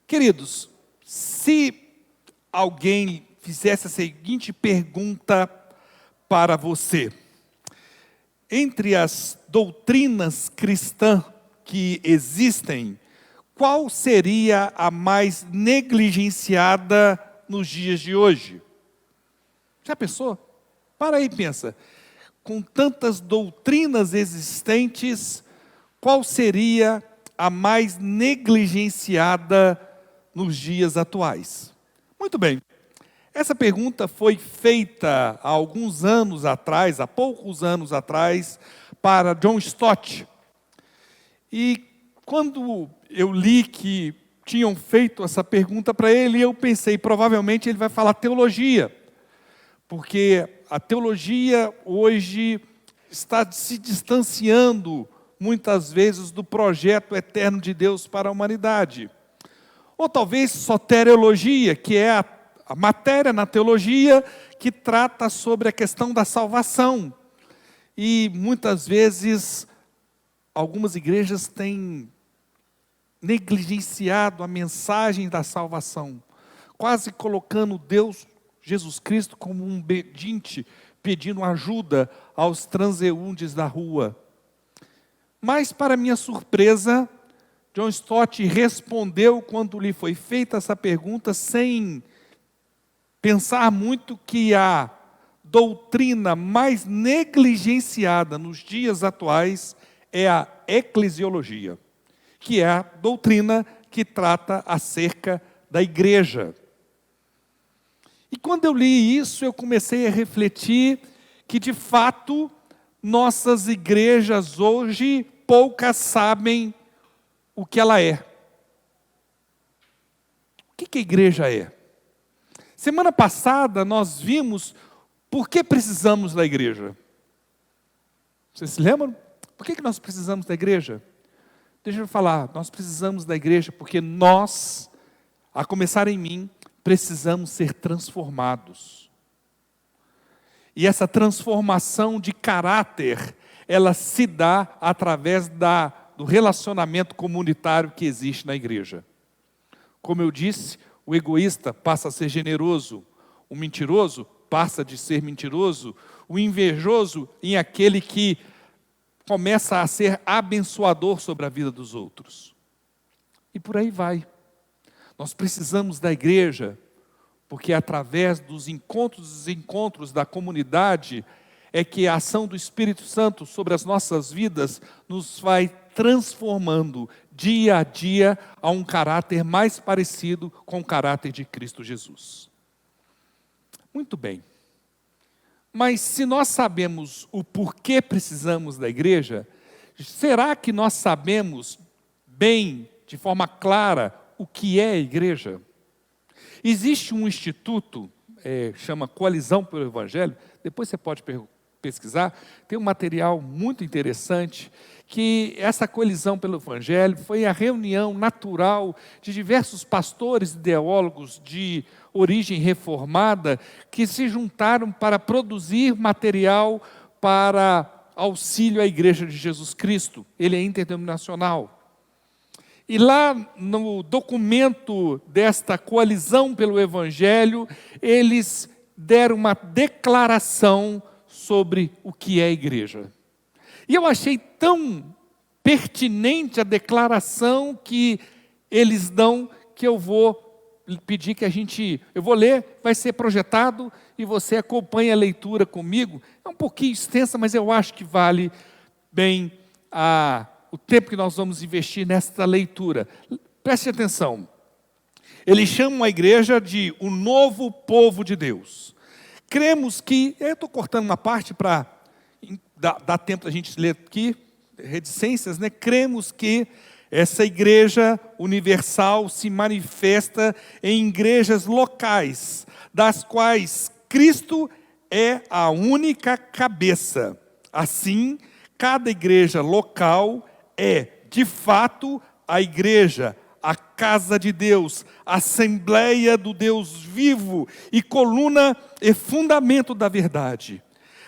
Queridos, se alguém fizesse a seguinte pergunta para você: entre as doutrinas cristãs que existem, qual seria a mais negligenciada nos dias de hoje? Já pensou? Para aí e pensa. Com tantas doutrinas existentes, qual seria a mais negligenciada nos dias atuais? Muito bem. Essa pergunta foi feita há alguns anos atrás, há poucos anos atrás, para John Stott. E quando eu li que tinham feito essa pergunta para ele, eu pensei, provavelmente ele vai falar teologia, porque a teologia hoje está se distanciando muitas vezes do projeto eterno de Deus para a humanidade. Ou talvez soteriologia, que é a matéria na teologia que trata sobre a questão da salvação. E muitas vezes algumas igrejas têm negligenciado a mensagem da salvação, quase colocando Deus, Jesus Cristo, como um pedinte, pedindo ajuda aos transeuntes da rua. Mas, para minha surpresa, John Stott respondeu, quando lhe foi feita essa pergunta, sem pensar muito, que a doutrina mais negligenciada nos dias atuais é a eclesiologia, que é a doutrina que trata acerca da igreja. E quando eu li isso, eu comecei a refletir que, de fato, nossas igrejas hoje, poucas sabem o que ela é. O que a igreja é? Semana passada nós vimos por que precisamos da igreja. Vocês se lembram? Por que nós precisamos da igreja? Deixa eu falar, nós precisamos da igreja porque nós, a começar em mim, precisamos ser transformados. E essa transformação de caráter, ela se dá através do relacionamento comunitário que existe na igreja. Como eu disse, o egoísta passa a ser generoso, o mentiroso passa de ser mentiroso, o invejoso em aquele que começa a ser abençoador sobre a vida dos outros. E por aí vai. Nós precisamos da igreja, porque através dos encontros da comunidade, é que a ação do Espírito Santo sobre as nossas vidas nos vai transformando dia a dia a um caráter mais parecido com o caráter de Cristo Jesus. Muito bem. Mas se nós sabemos o porquê precisamos da igreja, será que nós sabemos bem, de forma clara, o que é a igreja? Existe um instituto, chama Coalizão pelo Evangelho, depois você pode pesquisar, tem um material muito interessante, que essa coalizão pelo Evangelho foi a reunião natural de diversos pastores e teólogos de origem reformada que se juntaram para produzir material para auxílio à Igreja de Jesus Cristo. Ele é interdenominacional. E lá no documento desta coalizão pelo Evangelho, eles deram uma declaração sobre o que é a igreja. E eu achei tão pertinente a declaração que eles dão, que eu vou pedir que eu vou ler, vai ser projetado e você acompanha a leitura comigo. É um pouquinho extensa, mas eu acho que vale bem o tempo que nós vamos investir nesta leitura. Preste atenção. Eles chamam a igreja de o novo povo de Deus. Cremos que, eu estou cortando uma parte para dar tempo da gente ler aqui, reticências, né? Cremos que essa igreja universal se manifesta em igrejas locais, das quais Cristo é a única cabeça. Assim, cada igreja local é, de fato, a igreja, a casa de Deus, a assembleia do Deus vivo e coluna e fundamento da verdade.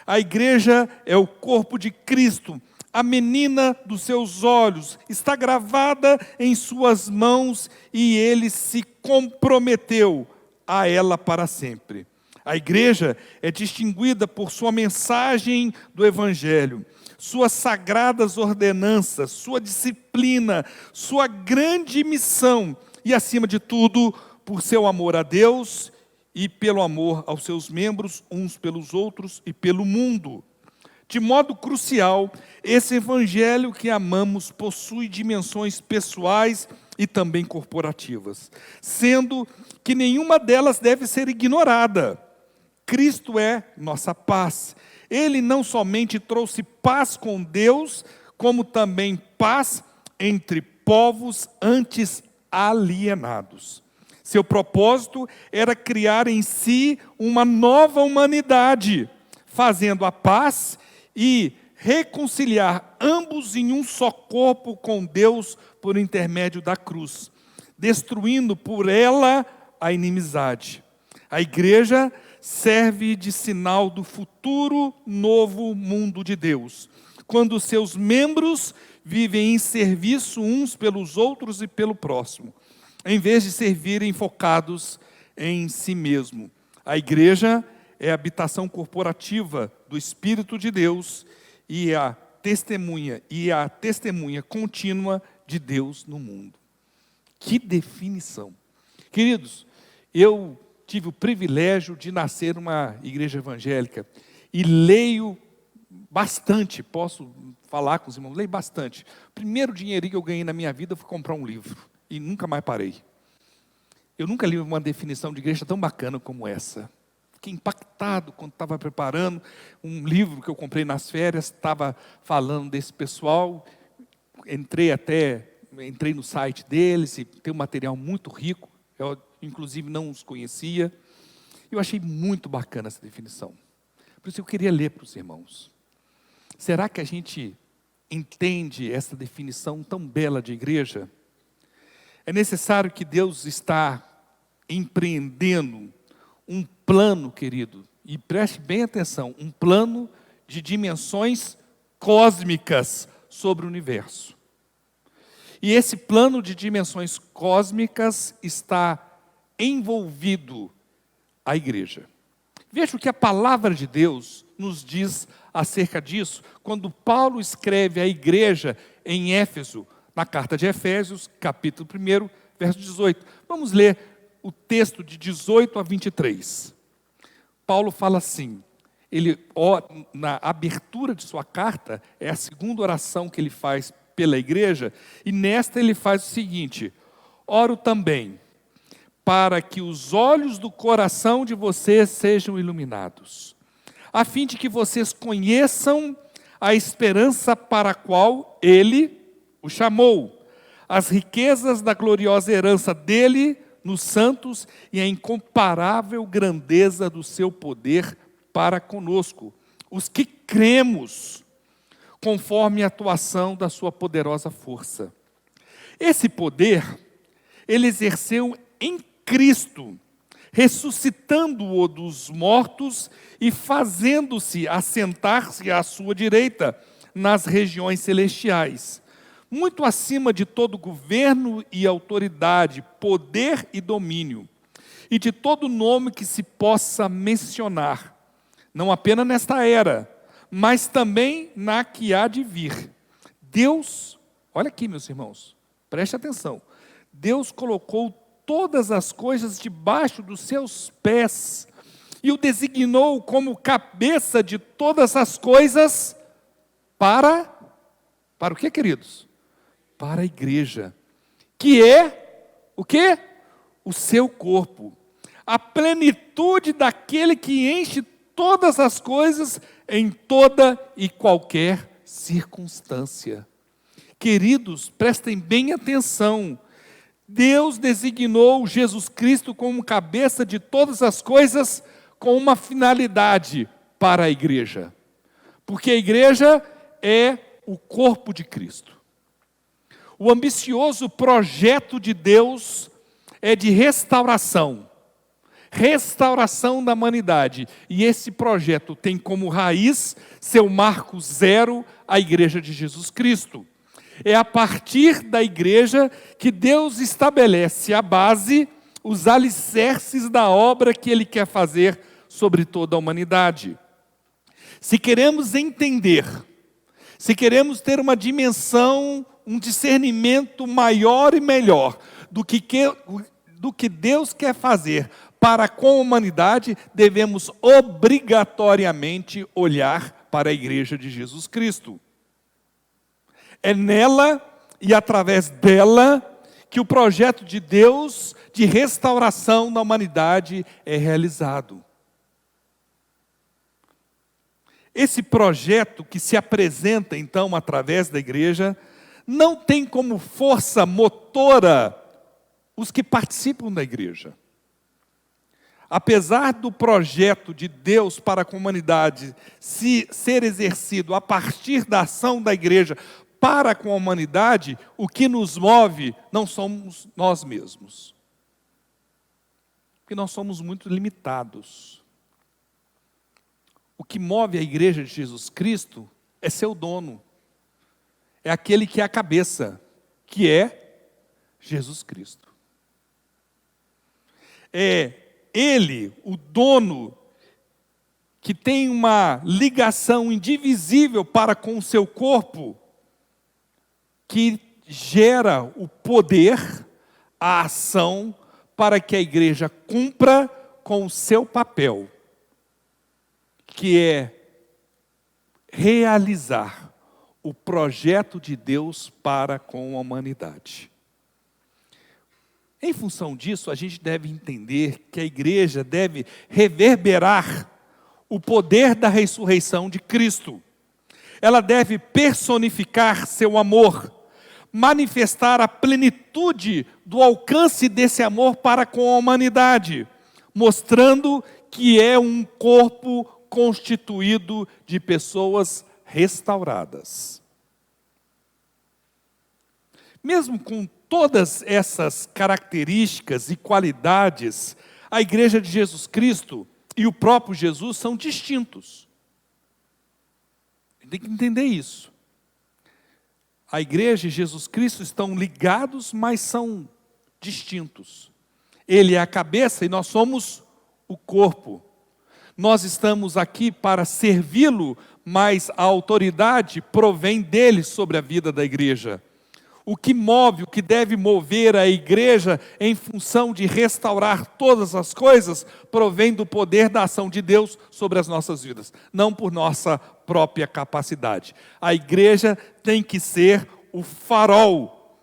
A igreja é o corpo de Cristo, a menina dos seus olhos, está gravada em suas mãos e ele se comprometeu a ela para sempre. A igreja é distinguida por sua mensagem do Evangelho, suas sagradas ordenanças, sua disciplina, sua grande missão e, acima de tudo, por seu amor a Deus e pelo amor aos seus membros, uns pelos outros e pelo mundo. De modo crucial, esse Evangelho que amamos possui dimensões pessoais e também corporativas, sendo que nenhuma delas deve ser ignorada. Cristo é nossa paz. Ele não somente trouxe paz com Deus, como também paz entre povos antes alienados. Seu propósito era criar em si uma nova humanidade, fazendo a paz e reconciliar ambos em um só corpo com Deus por intermédio da cruz, destruindo por ela a inimizade. A igreja serve de sinal do futuro novo mundo de Deus, quando seus membros vivem em serviço uns pelos outros e pelo próximo, em vez de servirem focados em si mesmo. A igreja é a habitação corporativa do Espírito de Deus e a testemunha contínua de Deus no mundo. Que definição! Queridos, eu tive o privilégio de nascer numa igreja evangélica e leio bastante, posso falar com os irmãos, leio bastante. O primeiro dinheirinho que eu ganhei na minha vida foi comprar um livro e nunca mais parei. Eu nunca li uma definição de igreja tão bacana como essa. Fiquei impactado quando estava preparando um livro que eu comprei nas férias, estava falando desse pessoal, entrei no site deles e tem um material muito rico, eu inclusive não os conhecia. Eu achei muito bacana essa definição. Por isso eu queria ler para os irmãos. Será que a gente entende essa definição tão bela de igreja? É necessário que Deus está empreendendo um plano, querido, e preste bem atenção, um plano de dimensões cósmicas sobre o universo. E esse plano de dimensões cósmicas está envolvido a igreja. Veja o que a palavra de Deus nos diz acerca disso, quando Paulo escreve à igreja em Éfeso, na carta de Efésios, capítulo 1, verso 18. Vamos ler o texto de 18 a 23. Paulo fala assim, na abertura de sua carta, é a segunda oração que ele faz pela igreja, e nesta ele faz o seguinte: oro também, para que os olhos do coração de vocês sejam iluminados, a fim de que vocês conheçam a esperança para a qual Ele o chamou, as riquezas da gloriosa herança dele nos santos e a incomparável grandeza do seu poder para conosco, os que cremos, conforme a atuação da sua poderosa força. Esse poder, Ele exerceu em Cristo, ressuscitando-o dos mortos e fazendo-se assentar-se à sua direita nas regiões celestiais, muito acima de todo governo e autoridade, poder e domínio, e de todo nome que se possa mencionar, não apenas nesta era, mas também na que há de vir. Deus, olha aqui, meus irmãos, preste atenção, Deus colocou todas as coisas debaixo dos seus pés, e o designou como cabeça de todas as coisas para o que, queridos? Para a igreja, que é o quê? O seu corpo, a plenitude daquele que enche todas as coisas em toda e qualquer circunstância. Queridos, prestem bem atenção, Deus designou Jesus Cristo como cabeça de todas as coisas com uma finalidade para a igreja. Porque a igreja é o corpo de Cristo. O ambicioso projeto de Deus é de restauração. restauração da humanidade. E esse projeto tem como raiz, seu marco zero, a Igreja de Jesus Cristo. É a partir da igreja que Deus estabelece a base, os alicerces da obra que Ele quer fazer sobre toda a humanidade. Se queremos entender, se queremos ter uma dimensão, um discernimento maior e melhor do que Deus quer fazer para com a humanidade, devemos obrigatoriamente olhar para a Igreja de Jesus Cristo. É nela e através dela que o projeto de Deus de restauração da humanidade é realizado. Esse projeto que se apresenta então através da igreja não tem como força motora os que participam da igreja. Apesar do projeto de Deus para a humanidade ser exercido a partir da ação da igreja para com a humanidade, o que nos move não somos nós mesmos. Porque nós somos muito limitados. O que move a igreja de Jesus Cristo é seu dono. É aquele que é a cabeça, que é Jesus Cristo. É Ele, o dono, que tem uma ligação indivisível para com o seu corpo, que gera o poder, a ação, para que a igreja cumpra com o seu papel, que é realizar o projeto de Deus para com a humanidade. Em função disso, a gente deve entender que a igreja deve reverberar o poder da ressurreição de Cristo. Ela deve personificar seu amor, manifestar a plenitude do alcance desse amor para com a humanidade, mostrando que é um corpo constituído de pessoas restauradas. Mesmo com todas essas características e qualidades, a igreja de Jesus Cristo e o próprio Jesus são distintos. Tem que entender isso. A igreja e Jesus Cristo estão ligados, mas são distintos. Ele é a cabeça e nós somos o corpo. Nós estamos aqui para servi-lo, mas a autoridade provém dele sobre a vida da igreja. O que move, o que deve mover a igreja em função de restaurar todas as coisas, provém do poder da ação de Deus sobre as nossas vidas, não por nossa própria capacidade. A igreja tem que ser o farol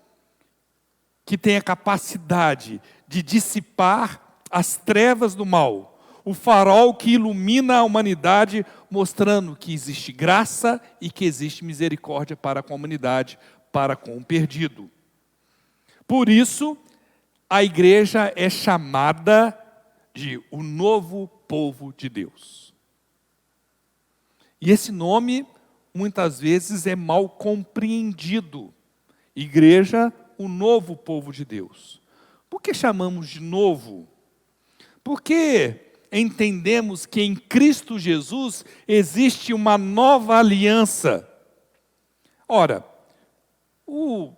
que tem a capacidade de dissipar as trevas do mal. O farol que ilumina a humanidade, mostrando que existe graça e que existe misericórdia para com a humanidade, para com o perdido. Por isso, a igreja é chamada de o novo povo de Deus. E esse nome, muitas vezes, é mal compreendido. Igreja, o novo povo de Deus. Por que chamamos de novo? Porque entendemos que em Cristo Jesus existe uma nova aliança. Ora, o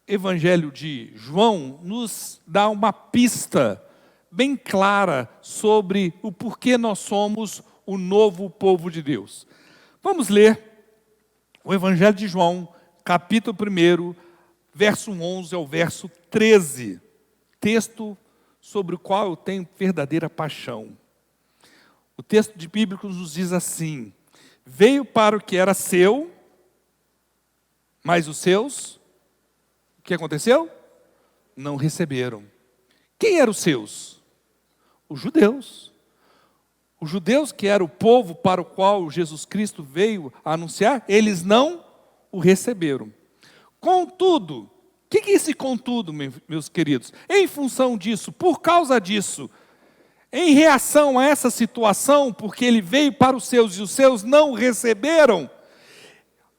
Evangelho de João nos dá uma pista bem clara sobre o porquê nós somos o novo povo de Deus. Vamos ler o Evangelho de João, capítulo 1, verso 11 ao verso 13. Texto sobre o qual eu tenho verdadeira paixão. O texto bíblico nos diz assim: veio para o que era seu, mas os seus, o que aconteceu? Não receberam. Quem eram os seus? Os judeus. Os judeus, que era o povo para o qual Jesus Cristo veio a anunciar, eles não o receberam. Contudo, o que é esse contudo, meus queridos? Em função disso, por causa disso, em reação a essa situação, porque ele veio para os seus e os seus não o receberam,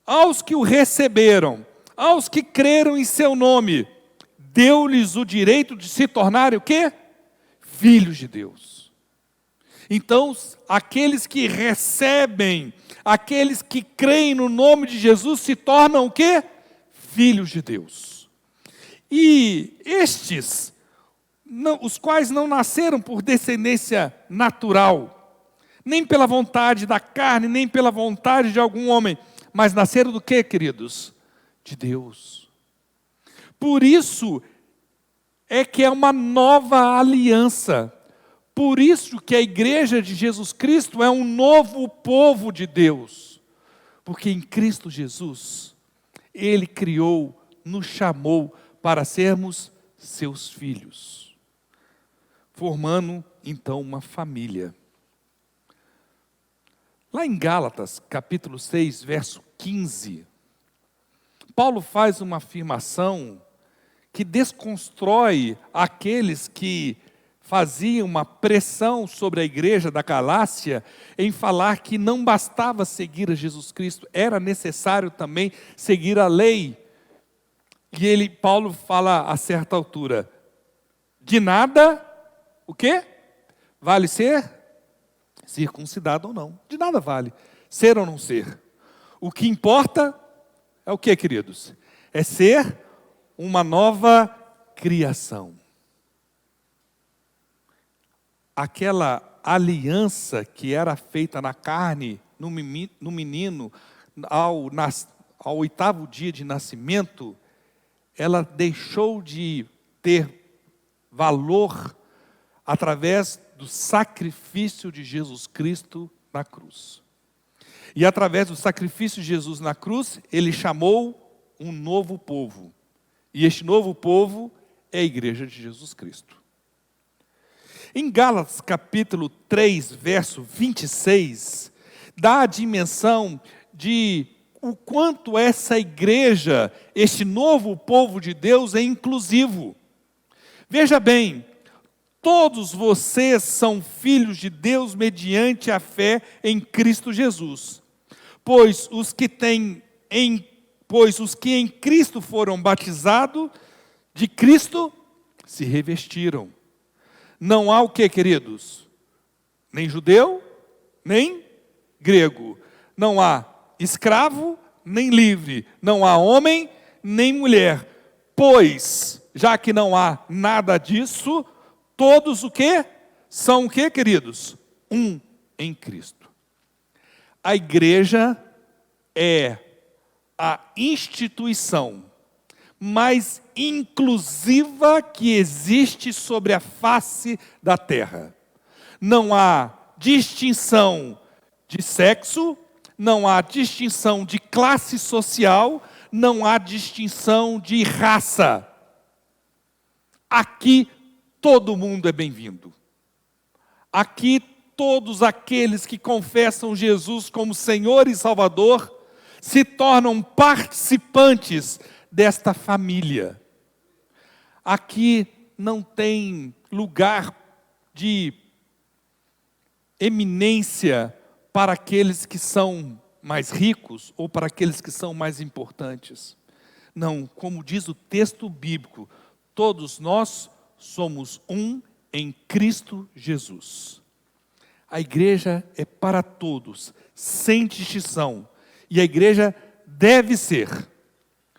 aos que o receberam, aos que creram em seu nome, deu-lhes o direito de se tornarem o quê? Filhos de Deus. Então, aqueles que recebem, aqueles que creem no nome de Jesus, se tornam o quê? Filhos de Deus. E estes, os quais não nasceram por descendência natural, nem pela vontade da carne, nem pela vontade de algum homem, mas nasceram do quê, queridos? De Deus. Por isso é que é uma nova aliança. Por isso que a igreja de Jesus Cristo é um novo povo de Deus. Porque em Cristo Jesus, Ele criou, nos chamou para sermos seus filhos. Formando, então, uma família. Lá em Gálatas, capítulo 6, verso 15, Paulo faz uma afirmação que desconstrói aqueles que faziam uma pressão sobre a igreja da Galácia em falar que não bastava seguir a Jesus Cristo, era necessário também seguir a lei. E Paulo fala a certa altura, de nada, o quê? Vale ser circuncidado ou não. De nada vale ser ou não ser. O que importa é o quê, queridos? É ser uma nova criação. Aquela aliança que era feita na carne, no menino, ao 8º dia de nascimento, ela deixou de ter valor através do sacrifício de Jesus Cristo na cruz. E através do sacrifício de Jesus na cruz, Ele chamou um novo povo. E este novo povo é a igreja de Jesus Cristo. Em Gálatas capítulo 3, verso 26, dá a dimensão de o quanto essa igreja, este novo povo de Deus é inclusivo. Veja bem, todos vocês são filhos de Deus mediante a fé em Cristo Jesus. Pois os que em Cristo foram batizados, de Cristo se revestiram. Não há o que, queridos? Nem judeu, nem grego. Não há escravo, nem livre. Não há homem, nem mulher. Pois, já que não há nada disso, todos o que? São o que, queridos? Um em Cristo. A igreja é a instituição mais inclusiva que existe sobre a face da terra. Não há distinção de sexo, não há distinção de classe social, não há distinção de raça. Aqui todo mundo é bem-vindo. Aqui todos aqueles que confessam Jesus como Senhor e Salvador se tornam participantes desta família. Aqui não tem lugar de eminência para aqueles que são mais ricos ou para aqueles que são mais importantes. Não, como diz o texto bíblico, todos nós somos um em Cristo Jesus. A igreja é para todos, sem distinção. E a igreja deve ser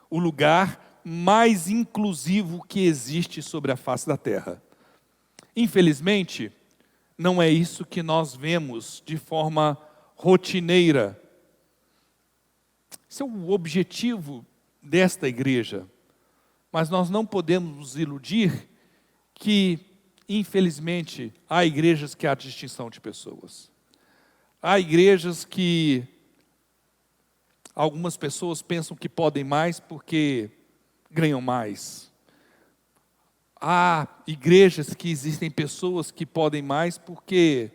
o lugar mais inclusivo que existe sobre a face da terra. Infelizmente, não é isso que nós vemos de forma rotineira. Esse é o objetivo desta igreja. Mas nós não podemos nos iludir que, infelizmente, há igrejas que há distinção de pessoas. Há igrejas que algumas pessoas pensam que podem mais porque ganham mais. Há igrejas que existem pessoas que podem mais porque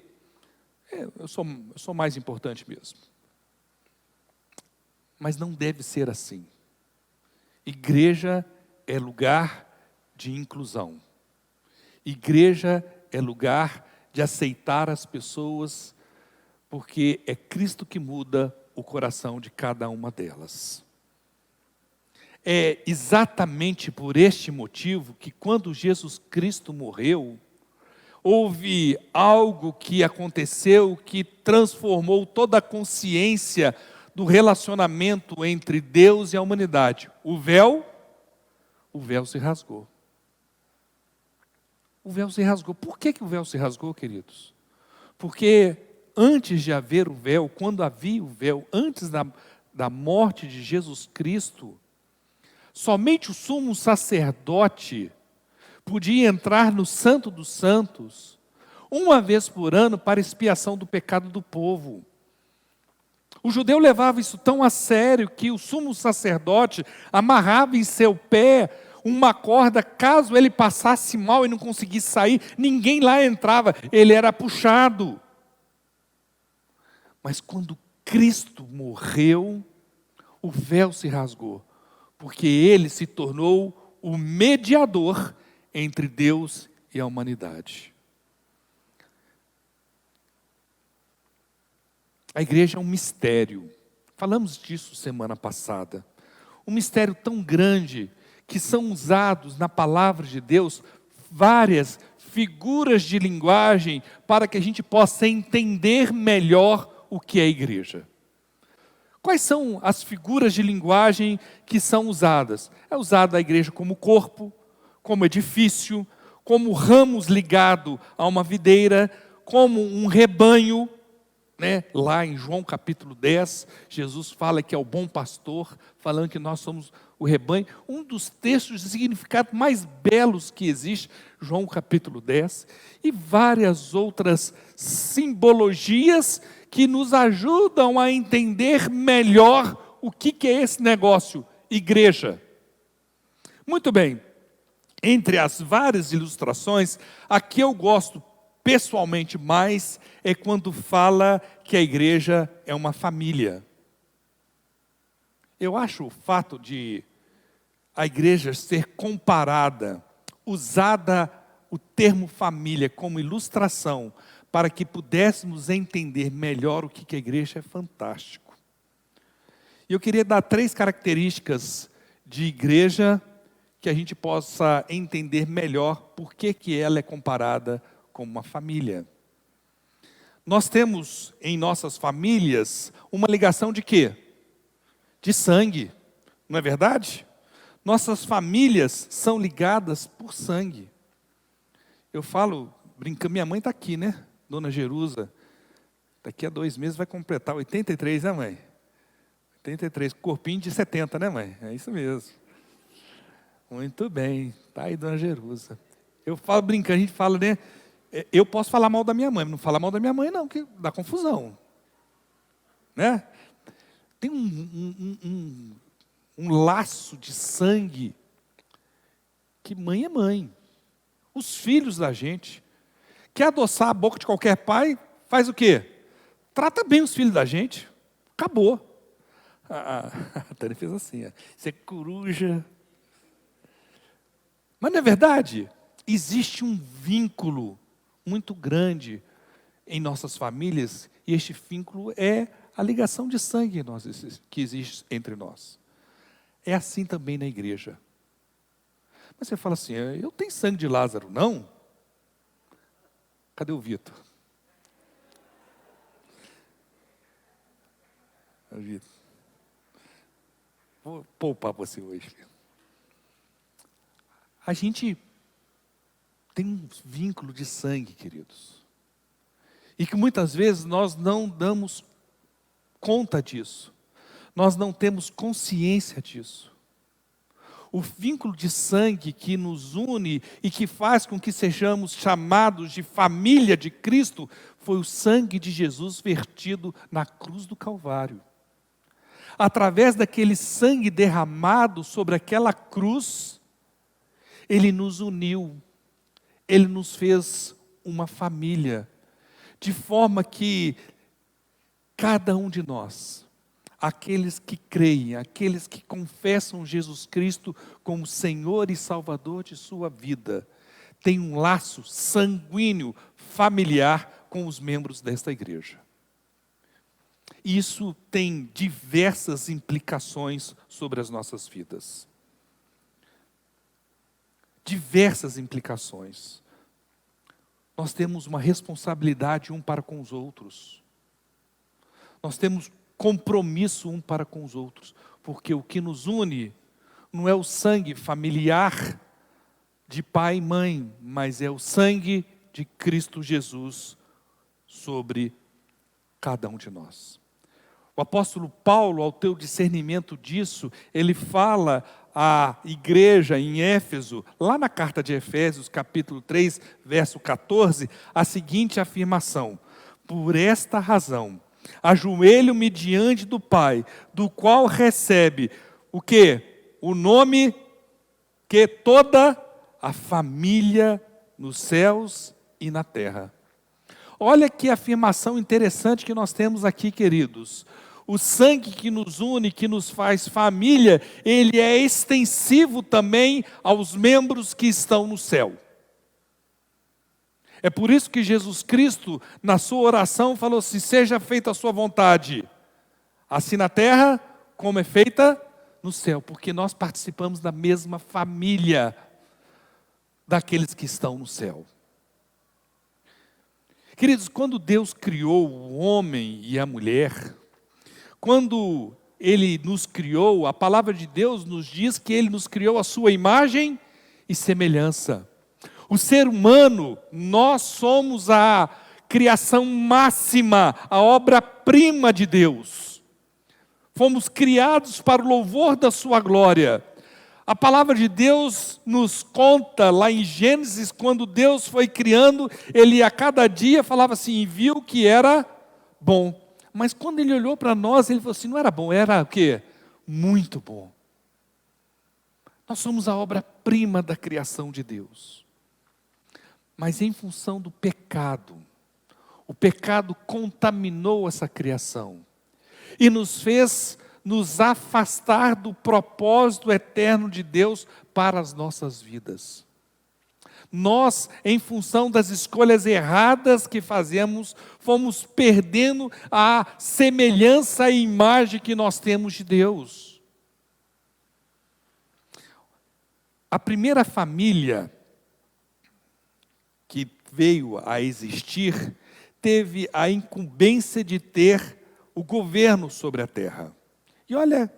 eu sou mais importante mesmo. Mas não deve ser assim. Igreja é lugar de inclusão. Igreja é lugar de aceitar as pessoas, porque é Cristo que muda o coração de cada uma delas. É exatamente por este motivo que quando Jesus Cristo morreu, houve algo que aconteceu que transformou toda a consciência do relacionamento entre Deus e a humanidade. O véu se rasgou. O véu se rasgou. Por que o véu se rasgou, queridos? Porque antes de haver o véu, quando havia o véu, antes da morte de Jesus Cristo, somente o sumo sacerdote podia entrar no Santo dos Santos uma vez por ano para expiação do pecado do povo. O judeu levava isso tão a sério que o sumo sacerdote amarrava em seu pé uma corda, caso ele passasse mal e não conseguisse sair, ninguém lá entrava, ele era puxado. Mas quando Cristo morreu, o véu se rasgou, porque ele se tornou o mediador entre Deus e a humanidade. A igreja é um mistério. Falamos disso semana passada. Um mistério tão grande que são usados na palavra de Deus várias figuras de linguagem para que a gente possa entender melhor o que é a igreja. Quais são as figuras de linguagem que são usadas? É usada a igreja como corpo, como edifício, como ramos ligado a uma videira, como um rebanho. Lá em João capítulo 10, Jesus fala que é o bom pastor, falando que nós somos o rebanho. Um dos textos de significado mais belos que existe, João capítulo 10, e várias outras simbologias que nos ajudam a entender melhor o que é esse negócio, igreja. Muito bem, entre as várias ilustrações, a que eu gosto pessoalmente mais é quando fala que a igreja é uma família. Eu acho o fato de a igreja ser comparada, usada o termo família como ilustração, para que pudéssemos entender melhor o que a igreja é fantástico. E eu queria dar 3 características de igreja que a gente possa entender melhor por que ela é comparada como uma família. Nós temos em nossas famílias uma ligação de quê? De sangue, não é verdade? Nossas famílias são ligadas por sangue. Eu falo, brincando, minha mãe está aqui, né? Dona Jerusa, daqui a 2 meses vai completar 83, né, mãe? 83, corpinho de 70, né, mãe? É isso mesmo. Muito bem, tá aí, Dona Jerusa. Eu falo brincando, a gente fala, né? Eu posso falar mal da minha mãe, mas não falar mal da minha mãe não, que dá confusão. Né? Tem um laço de sangue, que mãe é mãe. Os filhos da gente. Quer adoçar a boca de qualquer pai, faz o quê? Trata bem os filhos da gente. Acabou. A Tânia fez assim, ó. Isso é coruja. Mas não é verdade? Existe um vínculo muito grande em nossas famílias, e este vínculo é a ligação de sangue que existe entre nós. É assim também na igreja. Mas você fala assim, eu tenho sangue de Lázaro, não? Cadê o Vitor? Vitor. Vou poupar você hoje. A gente tem um vínculo de sangue, queridos. E que muitas vezes nós não damos conta disso. Nós não temos consciência disso. O vínculo de sangue que nos une e que faz com que sejamos chamados de família de Cristo foi o sangue de Jesus vertido na cruz do Calvário. Através daquele sangue derramado sobre aquela cruz, Ele nos uniu, Ele nos fez uma família, de forma que cada um de nós, aqueles que creem, aqueles que confessam Jesus Cristo como Senhor e Salvador de sua vida, tem um laço sanguíneo, familiar com os membros desta igreja. Isso tem diversas implicações sobre as nossas vidas. Diversas implicações. nós temos uma responsabilidade um para com os outros. Nós temos compromisso um para com os outros. Porque o que nos une não é o sangue familiar de pai e mãe, mas é o sangue de Cristo Jesus sobre cada um de nós. O apóstolo Paulo, ao ter o discernimento disso, ele fala à igreja em Éfeso, lá na carta de Efésios, capítulo 3, verso 14, a seguinte afirmação: por esta razão, ajoelho-me diante do Pai, do qual recebe o quê? O nome que toda a família nos céus e na terra. Olha que afirmação interessante que nós temos aqui, queridos. O sangue que nos une, que nos faz família, ele é extensivo também aos membros que estão no céu. É por isso que Jesus Cristo, na sua oração, falou assim: seja feita a sua vontade, assim na terra, como é feita no céu. Porque nós participamos da mesma família daqueles que estão no céu. Queridos, quando Deus criou o homem e a mulher, quando Ele nos criou, a palavra de Deus nos diz que Ele nos criou a sua imagem e semelhança. O ser humano, nós somos a criação máxima, a obra-prima de Deus. Fomos criados para o louvor da sua glória. A palavra de Deus nos conta, lá em Gênesis, quando Deus foi criando, Ele a cada dia falava assim, e viu que era bom. Mas quando Ele olhou para nós, Ele falou assim, não era bom, era o quê? Muito bom. Nós somos a obra-prima da criação de Deus. Mas em função do pecado, o pecado contaminou essa criação e nos fez nos afastar do propósito eterno de Deus para as nossas vidas. Nós, em função das escolhas erradas que fazemos, fomos perdendo a semelhança e imagem que nós temos de Deus. A primeira família que veio a existir, teve a incumbência de ter o governo sobre a terra. E olha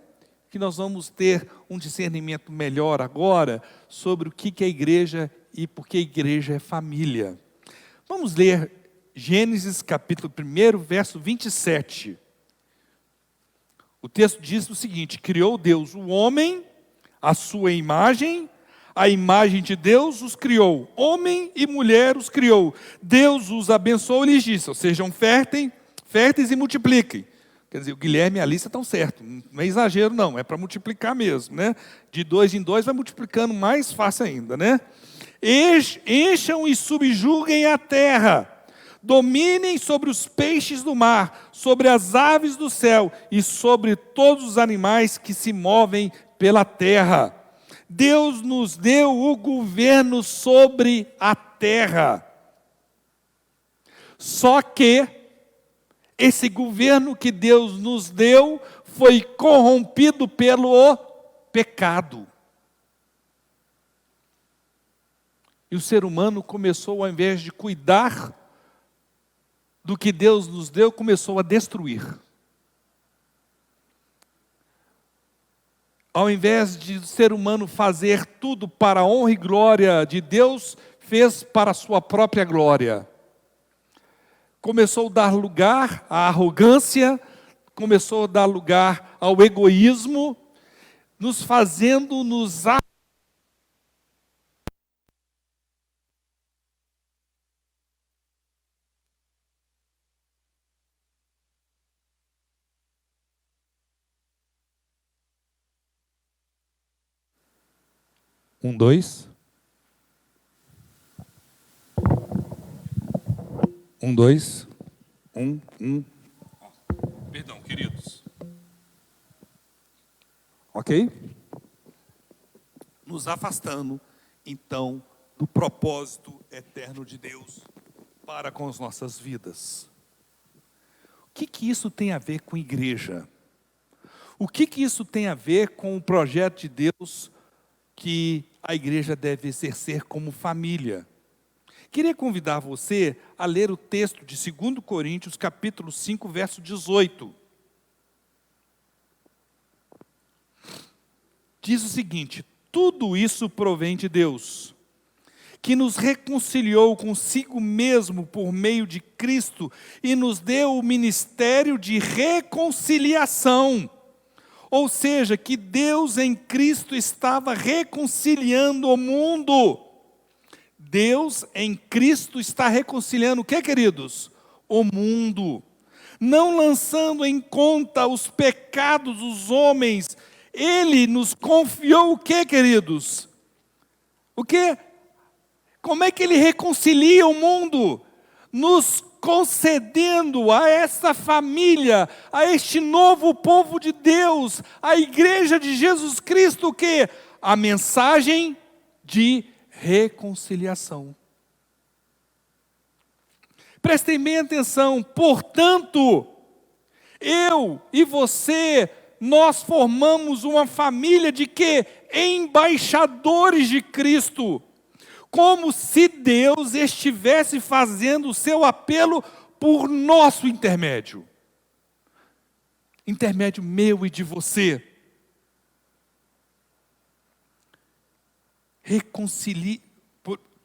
que nós vamos ter um discernimento melhor agora sobre o que é a igreja e por que a igreja é família. Vamos ler Gênesis capítulo 1, verso 27. O texto diz o seguinte: criou Deus o homem, a sua imagem, a imagem de Deus os criou, homem e mulher os criou. Deus os abençoou e lhes disse: sejam férteis e multipliquem. Quer dizer, o Guilherme e a Alice estão certos, não é exagero não, é para multiplicar mesmo, né? De 2 em 2 vai multiplicando mais fácil ainda, né? Encham e subjuguem a terra, dominem sobre os peixes do mar, sobre as aves do céu e sobre todos os animais que se movem pela terra. Deus nos deu o governo sobre a terra. Só que esse governo que Deus nos deu foi corrompido pelo pecado. E o ser humano começou, ao invés de cuidar do que Deus nos deu, começou a destruir. Ao invés de o ser humano fazer tudo para a honra e glória de Deus, fez para a sua própria glória. Começou a dar lugar à arrogância, começou a dar lugar ao egoísmo, nos fazendo nos Um, dois. 1, 2. 1. Perdão, queridos. Ok? Nos afastando, então, do propósito eterno de Deus para com as nossas vidas. O que isso tem a ver com igreja? O que isso tem a ver com o projeto de Deus que a igreja deve exercer como família? Queria convidar você a ler o texto de 2 Coríntios, capítulo 5, verso 18. Diz o seguinte: tudo isso provém de Deus, que nos reconciliou consigo mesmo por meio de Cristo e nos deu o ministério de reconciliação. Ou seja, que Deus em Cristo estava reconciliando o mundo. Deus em Cristo está reconciliando o que, queridos? O mundo. Não lançando em conta os pecados dos homens. Ele nos confiou o que, queridos? O que? Como é que Ele reconcilia o mundo? Nos concedendo a essa família, a este novo povo de Deus, a igreja de Jesus Cristo, o que? A mensagem de reconciliação. Prestem bem atenção, portanto, eu e você, nós formamos uma família de quê? Embaixadores de Cristo. Como se Deus estivesse fazendo o seu apelo por nosso intermédio. Intermédio meu e de você. Reconcilie,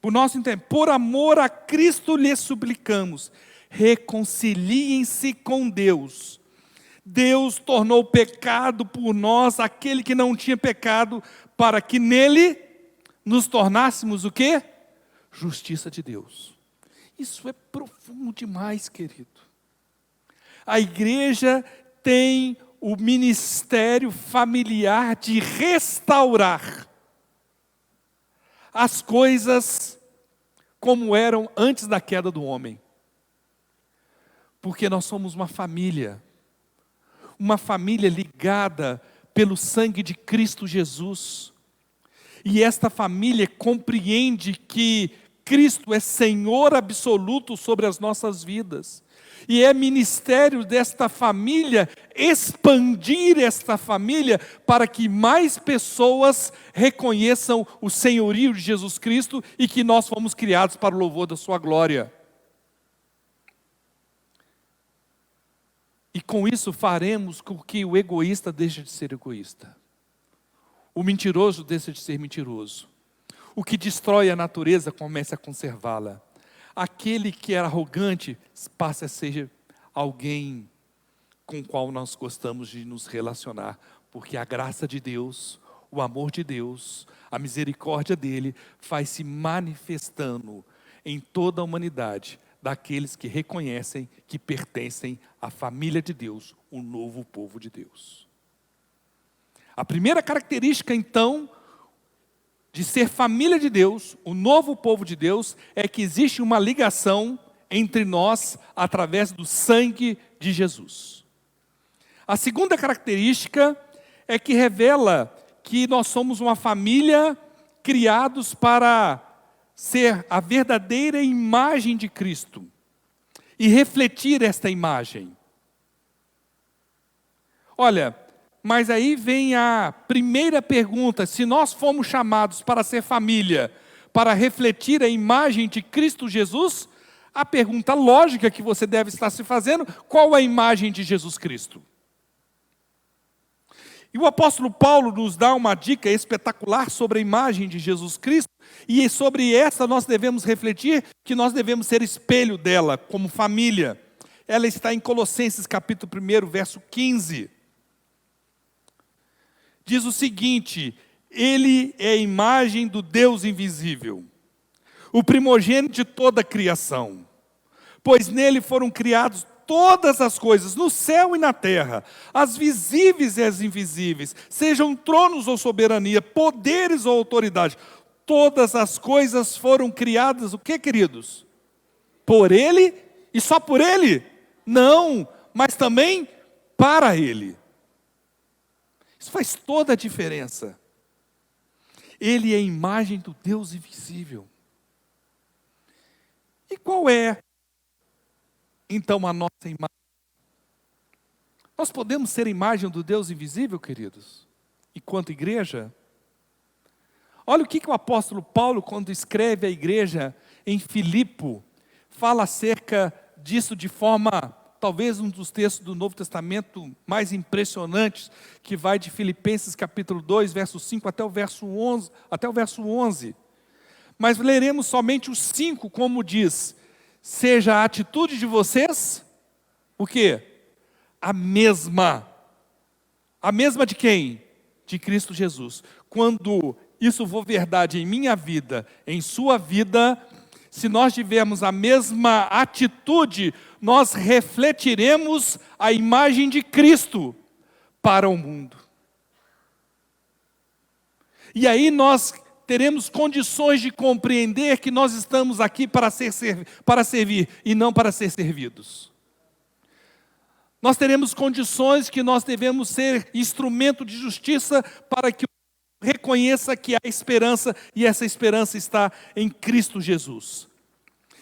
por nosso intermédio, por amor a Cristo lhe suplicamos, reconciliem-se com Deus. Deus tornou pecado por nós aquele que não tinha pecado, para que nele nos tornássemos o quê? Justiça de Deus. Isso é profundo demais, querido. A igreja tem o ministério familiar de restaurar as coisas como eram antes da queda do homem. Porque nós somos uma família ligada pelo sangue de Cristo Jesus. E esta família compreende que Cristo é Senhor absoluto sobre as nossas vidas. E é ministério desta família expandir esta família para que mais pessoas reconheçam o senhorio de Jesus Cristo e que nós fomos criados para o louvor da sua glória. E com isso faremos com que o egoísta deixe de ser egoísta. O mentiroso deixa de ser mentiroso. O que destrói a natureza comece a conservá-la. Aquele que é arrogante passe a ser alguém com o qual nós gostamos de nos relacionar. Porque a graça de Deus, o amor de Deus, a misericórdia dele vai se manifestando em toda a humanidade, daqueles que reconhecem que pertencem à família de Deus, o novo povo de Deus. A primeira característica, então, de ser família de Deus, o novo povo de Deus, é que existe uma ligação entre nós através do sangue de Jesus. A segunda característica é que revela que nós somos uma família criados para ser a verdadeira imagem de Cristo e refletir esta imagem. Olha, mas aí vem a primeira pergunta: se nós fomos chamados para ser família, para refletir a imagem de Cristo Jesus, a pergunta lógica que você deve estar se fazendo: qual a imagem de Jesus Cristo? E o apóstolo Paulo nos dá uma dica espetacular sobre a imagem de Jesus Cristo, e sobre essa nós devemos refletir, que nós devemos ser espelho dela como família. Ela está em Colossenses capítulo 1, verso 15. Diz o seguinte: Ele é a imagem do Deus invisível, o primogênito de toda a criação, pois nele foram criados todas as coisas, no céu e na terra, as visíveis e as invisíveis, sejam tronos ou soberania, poderes ou autoridade, todas as coisas foram criadas, o que, queridos? Por Ele, e só por Ele? Não, mas também para Ele. Isso faz toda a diferença. Ele é a imagem do Deus invisível. E qual é, então, a nossa imagem? Nós podemos ser a imagem do Deus invisível, queridos? Enquanto igreja? Olha o que o apóstolo Paulo, quando escreve à igreja em Filipo, fala acerca disso de forma, talvez um dos textos do Novo Testamento mais impressionantes, que vai de Filipenses capítulo 2, verso 5 até o verso 11. Mas leremos somente os 5, como diz: seja a atitude de vocês, o quê? A mesma de quem? De Cristo Jesus. Quando isso for verdade em minha vida, em sua vida, se nós tivermos a mesma atitude, nós refletiremos a imagem de Cristo para o mundo. E aí nós teremos condições de compreender que nós estamos aqui para servir e não para ser servidos. Nós teremos condições que nós devemos ser instrumento de justiça para que reconheça que há esperança, e essa esperança está em Cristo Jesus.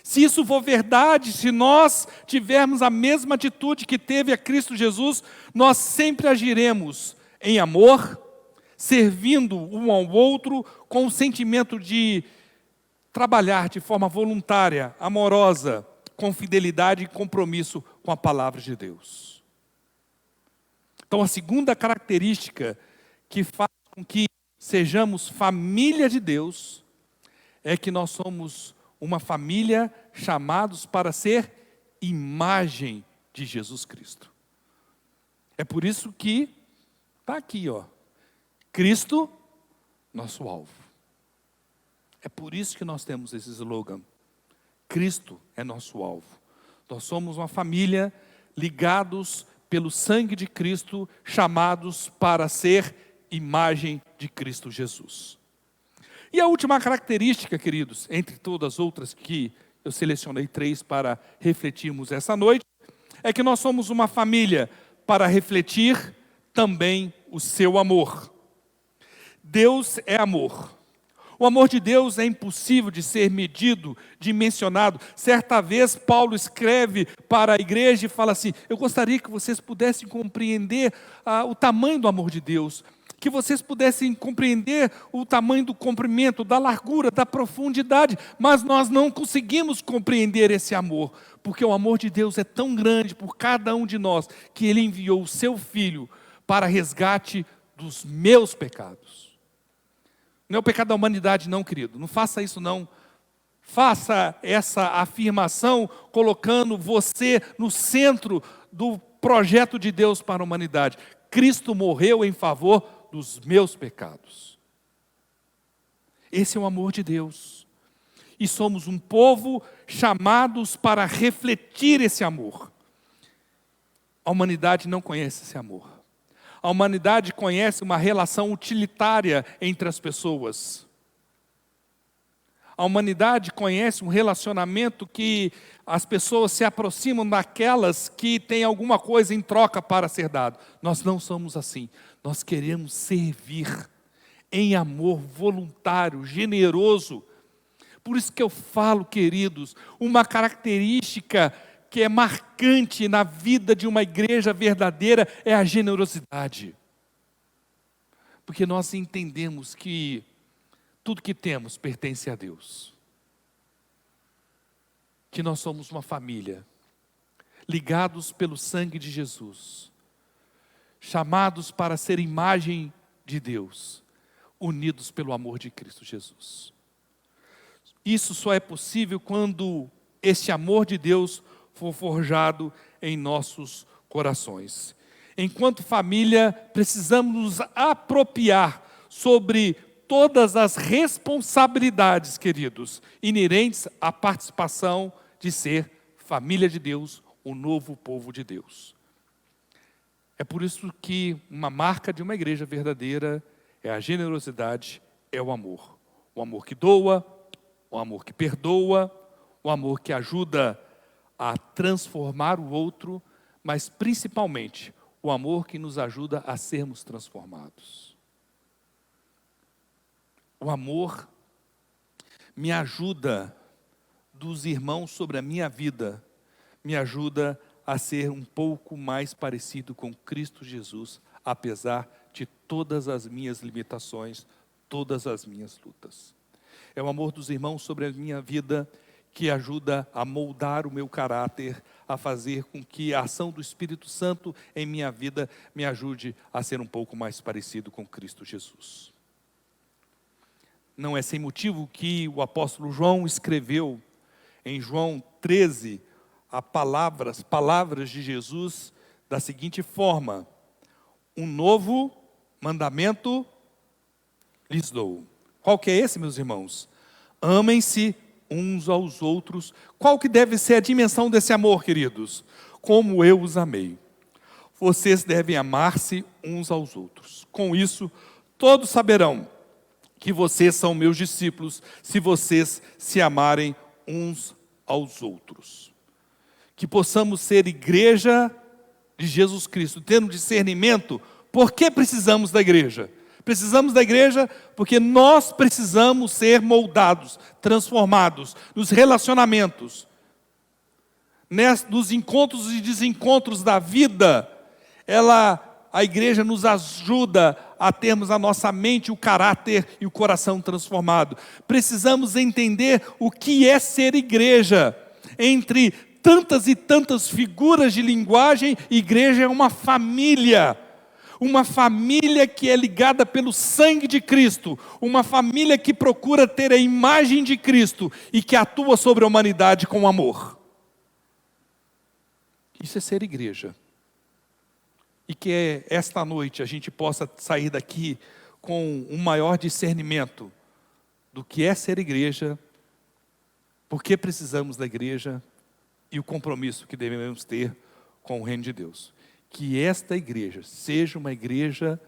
Se isso for verdade, se nós tivermos a mesma atitude que teve a Cristo Jesus, nós sempre agiremos em amor, servindo um ao outro, com o sentimento de trabalhar de forma voluntária, amorosa, com fidelidade e compromisso com a palavra de Deus. Então, a segunda característica que faz com que sejamos família de Deus é que nós somos uma família chamados para ser imagem de Jesus Cristo. É por isso que está aqui, Cristo, nosso alvo. É por isso que nós temos esse slogan. Cristo é nosso alvo. Nós somos uma família ligados pelo sangue de Cristo, chamados para ser imagem de Cristo Jesus. E a última característica, queridos, entre todas as outras que eu selecionei 3 para refletirmos essa noite, é que nós somos uma família para refletir também o seu amor. Deus é amor. O amor de Deus é impossível de ser medido, dimensionado. Certa vez Paulo escreve para a igreja e fala assim: eu gostaria que vocês pudessem compreender o tamanho do amor de Deus, que vocês pudessem compreender o tamanho do comprimento, da largura, da profundidade, mas nós não conseguimos compreender esse amor, porque o amor de Deus é tão grande por cada um de nós, que Ele enviou o Seu Filho para resgate dos meus pecados. Não é o pecado da humanidade não, querido, não faça isso não. Faça essa afirmação colocando você no centro do projeto de Deus para a humanidade. Cristo morreu em favor dos meus pecados. Esse é o amor de Deus. E somos um povo chamados para refletir esse amor. A humanidade não conhece esse amor. A humanidade conhece uma relação utilitária entre as pessoas. A humanidade conhece um relacionamento que as pessoas se aproximam daquelas que têm alguma coisa em troca para ser dado. Nós não somos assim. Nós queremos servir em amor voluntário, generoso. Por isso que eu falo, queridos, uma característica que é marcante na vida de uma igreja verdadeira é a generosidade. Porque nós entendemos que tudo que temos pertence a Deus. Que nós somos uma família, ligados pelo sangue de Jesus, chamados para ser imagem de Deus, unidos pelo amor de Cristo Jesus. Isso só é possível quando esse amor de Deus for forjado em nossos corações. Enquanto família, precisamos nos apropriar sobre todas as responsabilidades, queridos, inerentes à participação de ser família de Deus, o novo povo de Deus. É por isso que uma marca de uma igreja verdadeira é a generosidade, é o amor. O amor que doa, o amor que perdoa, o amor que ajuda a transformar o outro, mas principalmente o amor que nos ajuda a sermos transformados. O amor me ajuda, dos irmãos sobre a minha vida, me ajuda a ser um pouco mais parecido com Cristo Jesus, apesar de todas as minhas limitações, todas as minhas lutas. É o amor dos irmãos sobre a minha vida que ajuda a moldar o meu caráter, a fazer com que a ação do Espírito Santo em minha vida me ajude a ser um pouco mais parecido com Cristo Jesus. Não é sem motivo que o apóstolo João escreveu em João 13, palavras de Jesus da seguinte forma: um novo mandamento lhes dou. Qual que é esse, meus irmãos? Amem-se uns aos outros. Qual que deve ser a dimensão desse amor, queridos? Como eu os amei. Vocês devem amar-se uns aos outros. Com isso, todos saberão que vocês são meus discípulos, se vocês se amarem uns aos outros. Que possamos ser igreja de Jesus Cristo, tendo discernimento. Por que precisamos da igreja? Precisamos da igreja porque nós precisamos ser moldados, transformados nos relacionamentos, nos encontros e desencontros da vida. A igreja nos ajuda a termos a nossa mente, o caráter e o coração transformado. Precisamos entender o que é ser igreja. Entre tantas e tantas figuras de linguagem, igreja é uma família que é ligada pelo sangue de Cristo, uma família que procura ter a imagem de Cristo e que atua sobre a humanidade com amor. Isso é ser igreja. E que esta noite a gente possa sair daqui com um maior discernimento do que é ser igreja, por que precisamos da igreja e o compromisso que devemos ter com o reino de Deus. Que esta igreja seja uma igreja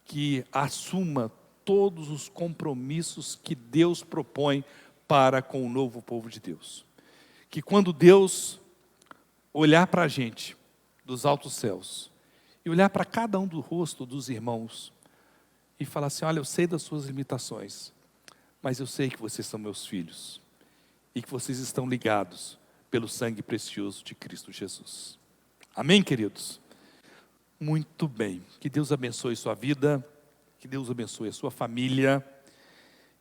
que assuma todos os compromissos que Deus propõe para com o novo povo de Deus. Que quando Deus olhar para a gente dos altos céus e olhar para cada um do rosto dos irmãos e falar assim: olha, eu sei das suas limitações, mas eu sei que vocês são meus filhos e que vocês estão ligados pelo sangue precioso de Cristo Jesus. Amém, queridos? Muito bem. Que Deus abençoe sua vida, que Deus abençoe a sua família.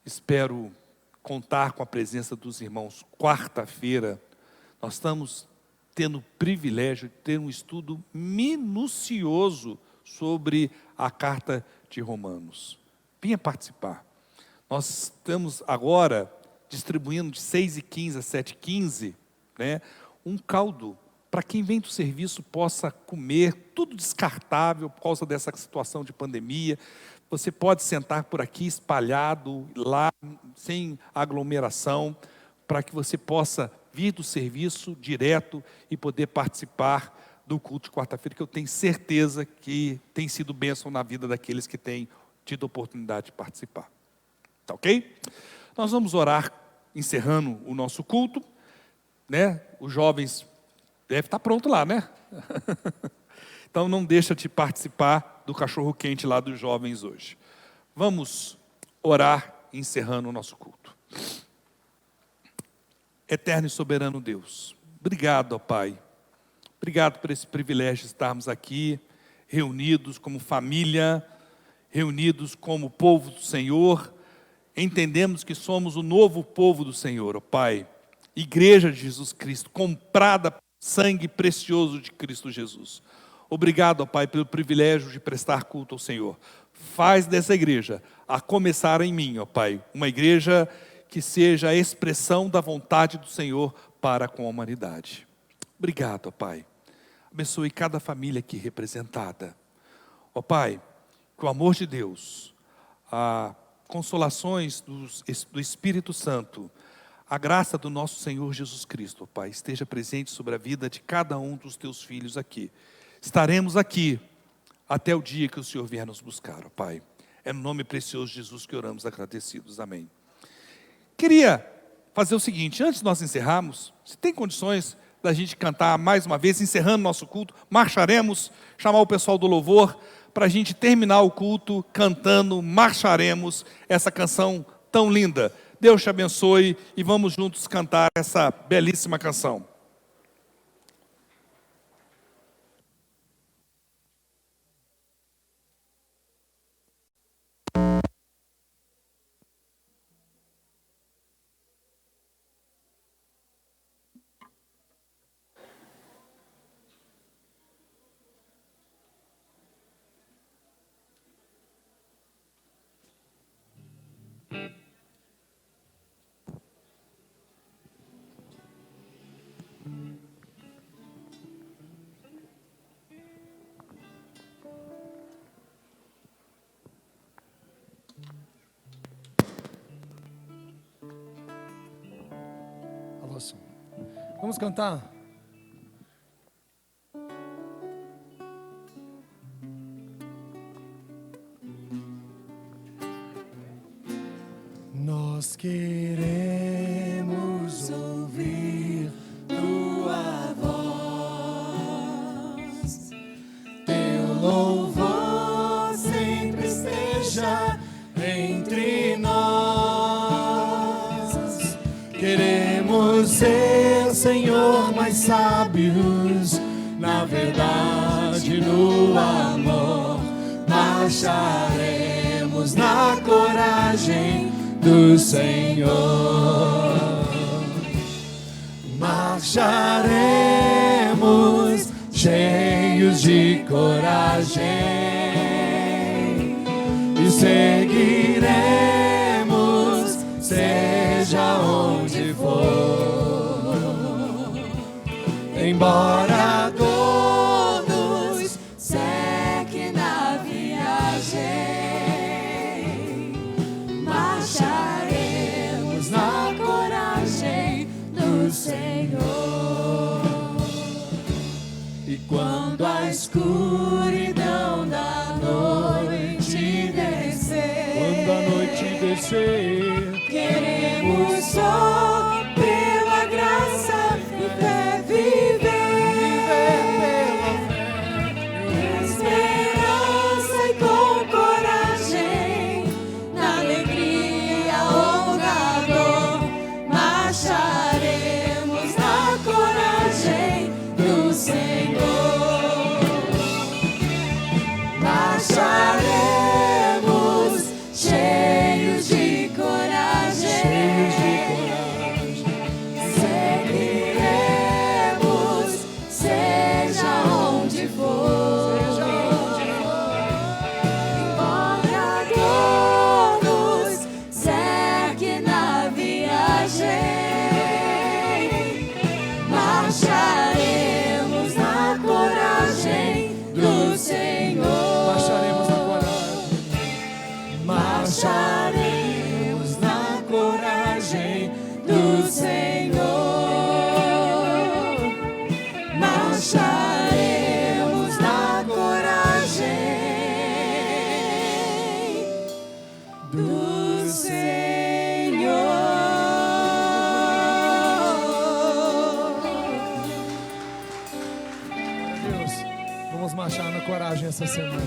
Espero contar com a presença dos irmãos. Quarta-feira, nós estamos tendo o privilégio de ter um estudo minucioso sobre a carta de Romanos. Venha participar. Nós estamos agora distribuindo de 6h15 a 7h15, um caldo para quem vem do serviço possa comer, tudo descartável por causa dessa situação de pandemia. Você pode sentar por aqui espalhado, lá, sem aglomeração, para que você possa vir do serviço direto e poder participar do culto de quarta-feira, que eu tenho certeza que tem sido bênção na vida daqueles que têm tido a oportunidade de participar. Tá ok? Nós vamos orar, encerrando o nosso culto, Os jovens devem estar pronto lá, Então não deixa de participar do cachorro quente lá dos jovens hoje. Vamos orar, encerrando o nosso culto. Eterno e soberano Deus, obrigado, ó Pai. Obrigado por esse privilégio de estarmos aqui, reunidos como família, reunidos como povo do Senhor. Entendemos que somos o novo povo do Senhor, ó Pai. Igreja de Jesus Cristo, comprada pelo sangue precioso de Cristo Jesus. Obrigado, ó Pai, pelo privilégio de prestar culto ao Senhor. Faz dessa igreja, a começar em mim, ó Pai, uma igreja que seja a expressão da vontade do Senhor para com a humanidade. Obrigado, ó Pai. Abençoe cada família aqui representada. Ó Pai, que o amor de Deus, as consolações do Espírito Santo, a graça do nosso Senhor Jesus Cristo, ó Pai, esteja presente sobre a vida de cada um dos teus filhos aqui. Estaremos aqui até o dia que o Senhor vier nos buscar, ó Pai. É no nome precioso de Jesus que oramos agradecidos. Amém. Queria fazer o seguinte, antes de nós encerrarmos, se tem condições da gente cantar mais uma vez, encerrando nosso culto, marcharemos, chamar o pessoal do louvor, para a gente terminar o culto cantando, marcharemos essa canção tão linda. Deus te abençoe e vamos juntos cantar essa belíssima canção. possam. Vamos cantar? Nós queremos ouvir tua voz, teu louvor sempre esteja entre nós. Queremos ser, Senhor, mais sábios na verdade, no amor. Marcharemos na coragem do Senhor. Marcharemos cheios de coragem e seguiremos, seja onde for. Embora dor nos seque na viagem, marcharemos na coragem do Senhor. E quando a escuridão da noite descer, queremos só pela graça e fé viver. Esperança e com coragem, na alegria ou na dor, marcharemos na coragem do Senhor. Marcharemos cheios de coragem, seguiremos, seja onde for. Embora a dor nos seque na viagem, marcharemos na coragem do Senhor. Marcharemos na coragem do Senhor. Marcharemos na coragem do Senhor. Deus, vamos marchar na coragem essa semana.